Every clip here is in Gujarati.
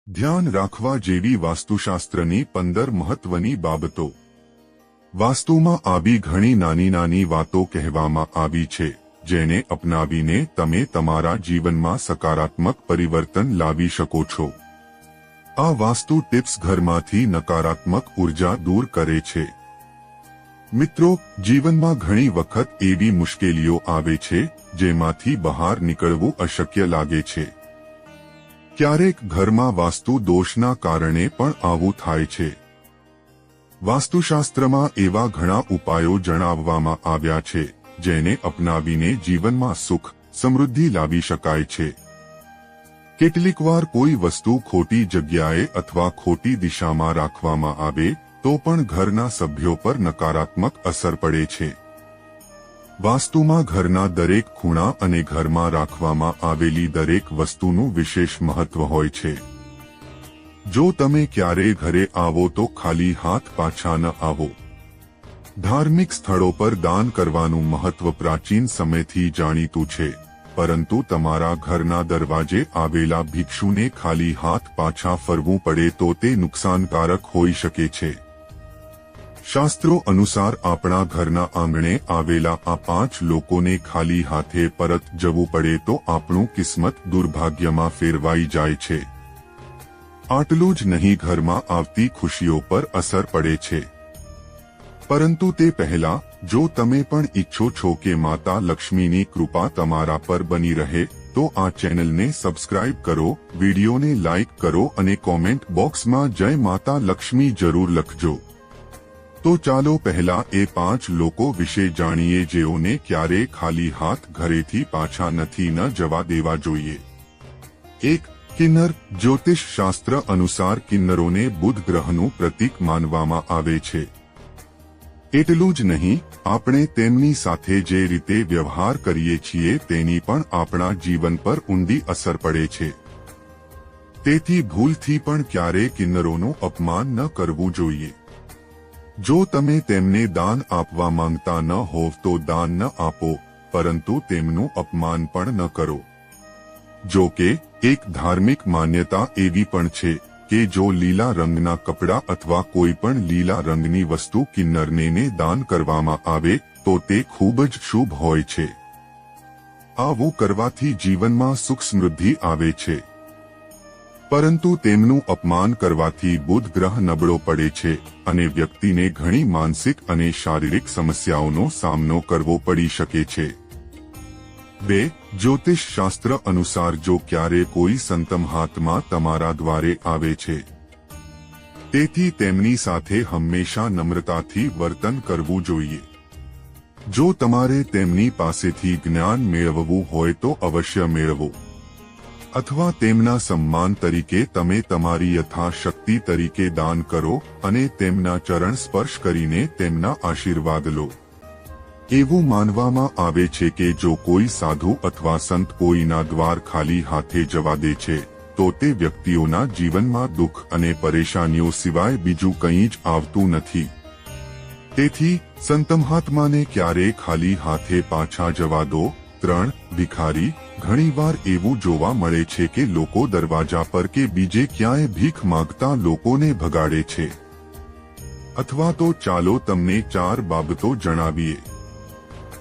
ધ્યાન રાખવા જેવી વાસ્તુશાસ્ત્રની 15 મહત્વની બાબતો। વાસ્તુમાં આવી ઘણી નાની નાની વાતો કહેવામાં આવી છે જેને અપનાવીને તમે તમારા જીવનમાં સકારાત્મક પરિવર્તન લાવી શકો છો। આ વાસ્તુ ટિપ્સ ઘરમાંથી નકારાત્મક ઉર્જા દૂર કરે છે। મિત્રો, જીવનમાં ઘણી વખત એવી મુશ્કેલીઓ આવે છે જેમાંથી બહાર નીકળવું અશક્ય લાગે છે। ક્યારેક ઘરમાં વાસ્તુ દોષના કારણે પણ આવું થાય છે। વાસ્તુશાસ્ત્રમાં એવા ઘણા ઉપાયો જણાવવામાં આવ્યા છે જેને અપનાવીને જીવનમાં સુખ સમૃદ્ધિ લાવી શકાય છે। કેટલીકવાર કોઈ વસ્તુ ખોટી જગ્યાએ અથવા ખોટી દિશામાં રાખવામાં આવે તો પણ ઘરના સભ્યો પર નકારાત્મક અસર પડે છે। વાસ્તુમાં ઘરના દરેક ખૂણા અને ઘરમાં રાખવામાં આવેલી દરેક વસ્તુનું વિશેષ મહત્વ હોય છે। જો તમે ક્યારેય ઘરે આવો તો ખાલી હાથ પાછા ન આવો। ધાર્મિક સ્થળો પર દાન કરવાનું મહત્વ પ્રાચીન સમયથી જાણીતું છે, પરંતુ તમારા ઘરના દરવાજે આવેલા ભિક્ષુને ખાલી હાથ પાછા ફરવું પડે તો તે નુકસાનકારક હોઈ શકે છે। શાસ્ત્રો અનુસાર આપણા ઘરના આંગણે આવેલા આ 5 લોકોને ખાલી હાથે પરત જવું પડે તો આપણું કિસ્મત દુર્ભાગ્યમાં ફેરવાઈ જાય છે। આટલું જ નહીં, ઘરમાં આવતી ખુશીઓ પર અસર પડે છે। પરંતુ તે પહેલા, જો તમે પણ ઈચ્છો છો કે માતા લક્ષ્મીની કૃપા તમારા પર બની રહે તો આ ચેનલને સબસ્ક્રાઇબ કરો, વિડીયોને લાઇક કરો અને કોમેન્ટ બોક્સમાં જય માતા લક્ષ્મી જરૂર લખજો। તો ચાલો પહેલા એ 5 લોકો વિશે જાણીએ જેઓને ક્યારેય ખાલી હાથ ઘરેથી પાછા નથી ન જવા દેવા જોઈએ। 1. કિન્નર। જ્યોતિષ શાસ્ત્ર અનુસાર કિન્નરોને બુધ ગ્રહનું પ્રતીક માનવામાં આવે છે। એટલું જ નહીં, આપણે તેમની સાથે જે રીતે વ્યવહાર કરીએ છીએ તેની પણ આપણા જીવન પર ઊંડી અસર પડે છે। તેથી ભૂલથી પણ ક્યારેય કિન્નરોનું અપમાન ન કરવું જોઈએ। જો તમે તેમને દાન આપવા માંગતા ન હોવ તો દાન ન આપો, પરંતુ તેમનું અપમાન પણ ન કરો। જો કે એક ધાર્મિક માન્યતા એવી પણ છે કે જો લીલા રંગના કપડાં અથવા કોઈ પણ લીલા રંગની વસ્તુ કિન્નરને દાન કરવામાં આવે તો તે ખૂબ જ શુભ હોય છે। આવું કરવાથી જીવનમાં સુખ સમૃદ્ધિ આવે છે। પરંતુ તેમનું અપમાન કરવાથી બુધ ગ્રહ નબળો પડે છે અને વ્યક્તિને ઘણી માનસિક અને શારીરિક સમસ્યાઓનો સામનો કરવો પડી શકે છે। 2. જ્યોતિષ શાસ્ત્ર અનુસાર જો ક્યારે કોઈ સંતમહાત્મા તમારા દ્વારે આવે છે, તેથી તેમની સાથે હંમેશા નમ્રતાથી વર્તન કરવું જોઈએ। જો તમારે તેમની પાસેથી જ્ઞાન મેળવવું હોય તો અવશ્ય મેળવો, અથવા તેમના સન્માન તરીકે તમે તમારી યથાશક્તિ તરીકે દાન કરો અને તેમના ચરણ સ્પર્શ કરીને તેમના આશીર્વાદ લો। એવું માનવામાં આવે છે કે જો કોઈ સાધુ અથવા સંત કોઈના દ્વાર ખાલી હાથે જવા દે છે તો તે વ્યક્તિઓના જીવનમાં દુઃખ અને પરેશાનીઓ સિવાય બીજું કંઈ જ આવતું નથી। તેથી સંતમહાત્માને ક્યારેય ખાલી હાથે પાછા જવા દો। 3. ભિખારી। ઘણીવાર એવું જોવા મળે છે કે લોકો દરવાજા પર કે બીજે ક્યાંય ભીખ માંગતા લોકોને ભગાડે છે। અથવા તો ચાલો તમને 4 બાબતો જણાવીએ।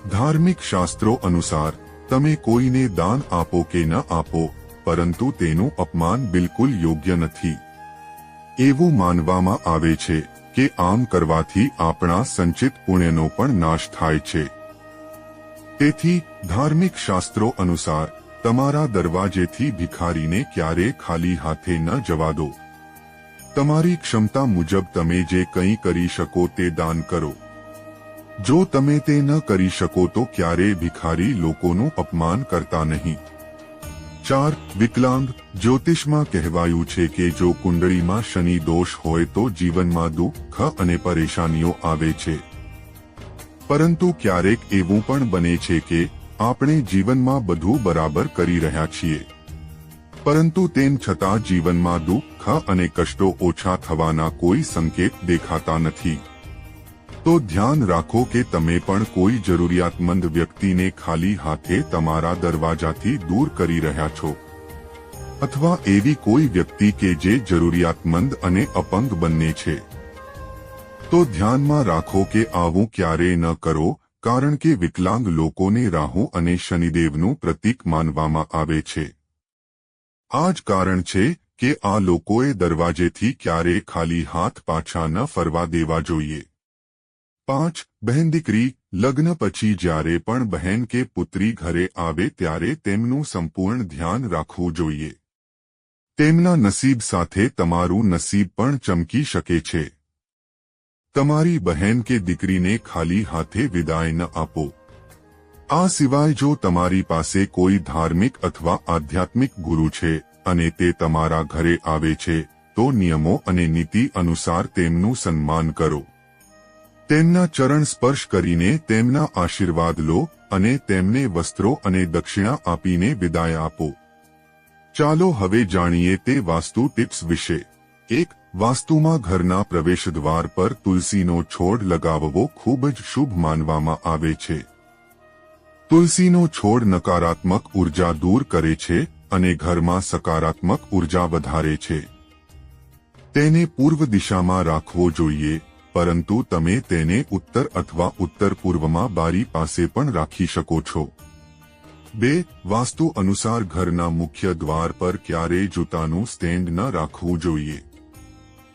ધાર્મિક શાસ્ત્રો અનુસાર તમે કોઈને દાન આપો કે ન આપો, પરંતુ તેનું અપમાન બિલકુલ યોગ્ય નથી। એવું માનવામાં આવે છે કે આમ કરવાથી આપણા સંચિત પુણ્યનો પણ નાશ થાય છે। તેથી ધાર્મિક શાસ્ત્રો અનુસાર તમારા દરવાજેથી ભિખારીને ક્યારે ખાલી હાથે ન જવા દો। તમારી ક્ષમતા મુજબ તમે જે કંઈ કરી શકો તે દાન કરો। જો તમે તે ન કરી શકો તો ક્યારેય ભિખારી લોકોનું અપમાન કરતા નહીં। 4. વિકલાંગ। જ્યોતિષમાં કહેવાયું છે કે જો કુંડળીમાં શનિ દોષ હોય તો જીવનમાં દુઃખ અને પરેશાનીઓ આવે છે। પરંતુ ક્યારેક એવું પણ બને છે કે આપણે જીવનમાં બધું બરાબર કરી રહ્યા છીએ, પરંતુ તેમ છતાં જીવનમાં દુઃખ અને કષ્ટો ઓછા થવાના કોઈ સંકેત દેખાતા નથી। તો ધ્યાન રાખો કે તમે પણ કોઈ જરૂરિયાતમંદ વ્યક્તિને ખાલી હાથે તમારા દરવાજાથી દૂર કરી રહ્યા છો। અથવા એવી કોઈ વ્યક્તિ કે જે જરૂરિયાતમંદ અને અપંગ બંને છે, તો ધ્યાનમાં રાખો કે આવું ક્યારેય ન કરો, કારણ કે વિકલાંગ લોકોને રાહુ અને શનિદેવનું પ્રતીક માનવામાં આવે છે. આ જ કારણ છે કે આ લોકોએ દરવાજેથી ક્યારેય ખાલી હાથ પાછા ન ફરવા દેવા જોઈએ. 5. બહેન દીકરી લગ્ન પછી જ્યારે પણ બહેન કે પુત્રી ઘરે આવે ત્યારે તેમનું સંપૂર્ણ ધ્યાન રાખવું જોઈએ. તેમના નસીબ સાથે તમારું નસીબ પણ ચમકી શકે છે. તમારી બહેન કે દીકરીને ખાલી હાથે વિદાય ન આપો. આ સિવાય જો તમારી પાસે કોઈ ધાર્મિક અથવા આધ્યાત્મિક ગુરુ છે અને તે તમારા ઘરે આવે છે, તો નિયમો અને નીતિ અનુસાર તેમનું સન્માન કરો. તેમના ચરણ સ્પર્શ કરીને તેમના આશીર્વાદ લો અને તેમને વસ્ત્રો અને દક્ષિણા આપીને વિદાય આપો. ચાલો હવે જાણીએ તે વાસ્તુ ટિપ્સ વિશે. 1. વાસ્તુમાં ઘરના પ્રવેશદ્વાર પર તુલસીનો છોડ લગાવવો ખૂબ જ શુભ માનવામાં આવે છે. તુલસીનો છોડ નકારાત્મક ઉર્જા દૂર કરે છે અને ઘરમાં સકારાત્મક ઉર્જા વધારે છે. તેને પૂર્વ દિશામાં રાખવો જોઈએ, પરંતુ તમે તેને ઉત્તર અથવા ઉત્તર પૂર્વમાં બારી પાસે પણ રાખી શકો છો. 2. વાસ્તુ અનુસાર ઘરના મુખ્ય દ્વાર પર ક્યારેય જૂતાનું સ્ટેન્ડ ન રાખવું જોઈએ.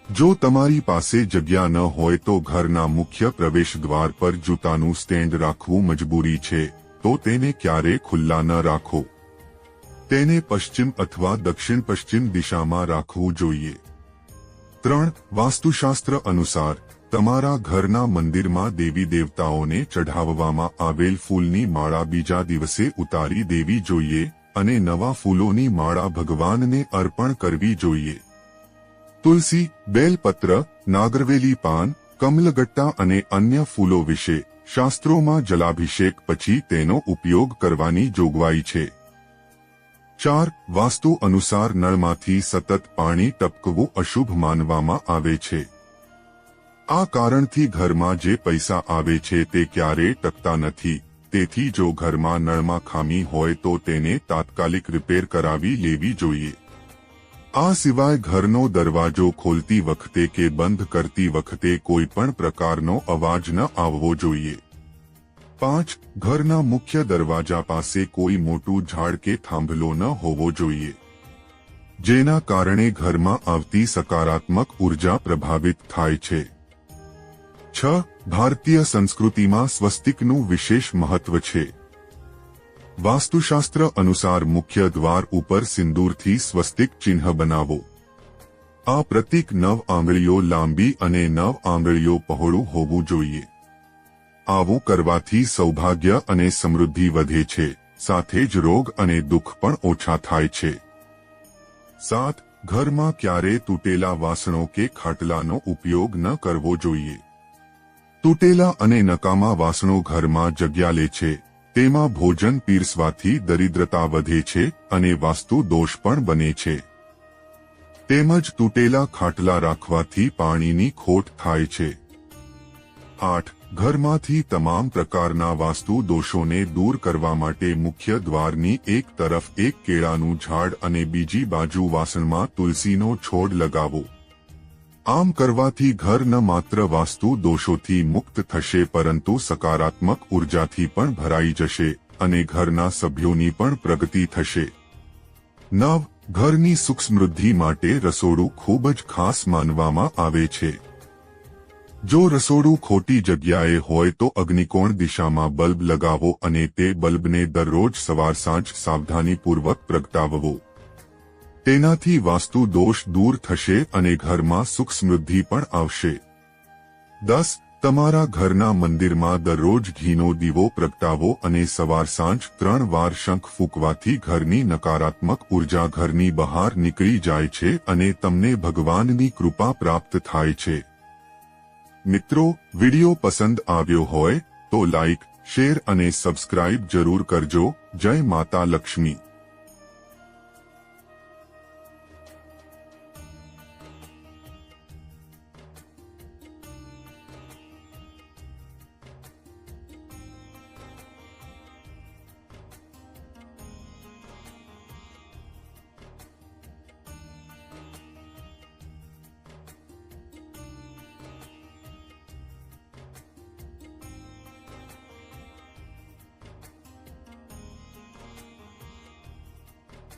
જો તમારી પાસે જગ્યા ન હોય તો ઘરના મુખ્ય પ્રવેશ દ્વાર પર જૂતાનું સ્ટેન્ડ રાખવું મજબૂરી છે, તો તેને ક્યારેય ખુલ્લા ન રાખો. તેને પશ્ચિમ અથવા દક્ષિણ પશ્ચિમ દિશામાં રાખવું જોઈએ. 3. વાસ્તુશાસ્ત્ર અનુસાર તમારા ઘરના મંદિરમાં દેવી દેવતાઓને ચઢાવવામાં આવેલ ફૂલની માળા બીજા દિવસે ઉતારી દેવી જોઈએ અને નવા ફૂલોની માળા ભગવાનને અર્પણ કરવી જોઈએ. તુલસી, બેલપત્ર, નાગરવેલી પાન, કમલગટ્ટા અને અન્ય ફૂલો વિશે શાસ્ત્રોમાં જલાભિષેક પછી તેનો ઉપયોગ કરવાની જોગવાઈ છે. 4. વાસ્તુ અનુસાર નળમાંથી સતત પાણી ટપકવું અશુભ માનવામાં આવે છે. આ કારણથી ઘરમાં જે પૈસા આવે છે તે ક્યારેય ટકતા નથી. તેથી જો ઘરમાં નળમાં ખામી હોય તો તેને તાત્કાલિક રિપેર કરાવી લેવી જોઈએ. આ સિવાય ઘરનો દરવાજો ખોલતી વખતે કે બંધ કરતી વખતે કોઈ પણ પ્રકારનો અવાજ ન આવવો જોઈએ. 5. ઘરના મુખ્ય દરવાજા પાસે કોઈ મોટું ઝાડ કે થાંભલો ન હોવો જોઈએ, જેના કારણે ઘરમાં આવતી સકારાત્મક ઉર્જા પ્રભાવિત થાય છે. 6. ભારતીય સંસ્કૃતિમાં સ્વસ્તિકનું વિશેષ મહત્વ છે. વાસ્તુશાસ્ત્ર અનુસાર મુખ્ય દ્વાર ઉપર સિંદૂરથી સ્વસ્તિક ચિહ્ન બનાવો. આ પ્રતીક 9 આંગળીઓ લાંબી અને 9 આંગળીઓ પહોળું હોવું જોઈએ. આવું કરવાથી સૌભાગ્ય અને સમૃદ્ધિ વધે છે, સાથે જ રોગ અને દુઃખ પણ ઓછા થાય છે. 7. ઘરમાં ક્યારેય તૂટેલા વાસણો કે ખાટલાનો ઉપયોગ ન કરવો જોઈએ. તૂટેલા અને નકામા વાસણો ઘરમાં જગ્યા લે છે, તેમાં ભોજન પીરસવાથી દરિદ્રતા વધે છે અને વાસ્તુ દોષ પણ બને છે. તેમજ તૂટેલા ખાટલા રાખવાથી પાણીની ખોટ થાય છે. 8. ઘરમાંથી તમામ પ્રકારના વાસ્તુ દોષોને દૂર કરવા માટે મુખ્ય દ્વારની એક તરફ એક કેળાનું ઝાડ અને બીજી બાજુ વાસણમાં તુલસીનો છોડ લગાવો. આમ કરવાથી ઘર ન માત્ર વાસ્તુ દોષોથી મુક્ત થશે પરંતુ સકારાત્મક ઉર્જાથી પણ ભરાઈ જશે અને ઘરના સભ્યોની પણ પ્રગતિ થશે. 9. ઘરની સુખ સમૃદ્ધિ માટે રસોડું ખૂબ જ ખાસ માનવામાં આવે છે. જો રસોડું ખોટી જગ્યાએ હોય તો અગ્નિકોણ દિશામાં બલ્બ લગાવો અને તે બલ્બને દરરોજ સવાર સાંજ સાવધાનીપૂર્વક પ્રગટાવવો. તેનાથી વાસ્તુ દોષ દૂર થશે અને ઘરમાં સુખ સમૃદ્ધિ પણ આવશે. 10. તમારા ઘરના મંદિરમાં દરરોજ ઘીનો દીવો પ્રગટાવો અને સવાર સાંજ 3 વાર શંખ ફૂંકવાથી ઘરની નકારાત્મક ઉર્જા ઘરની બહાર નીકળી જાય છે અને તમને ભગવાનની કૃપા પ્રાપ્ત થાય છે. મિત્રો, વિડિયો પસંદ આવ્યો હોય તો લાઈક, શેર અને સબસ્ક્રાઇબ જરૂર કરજો. જય માતા લક્ષ્મી.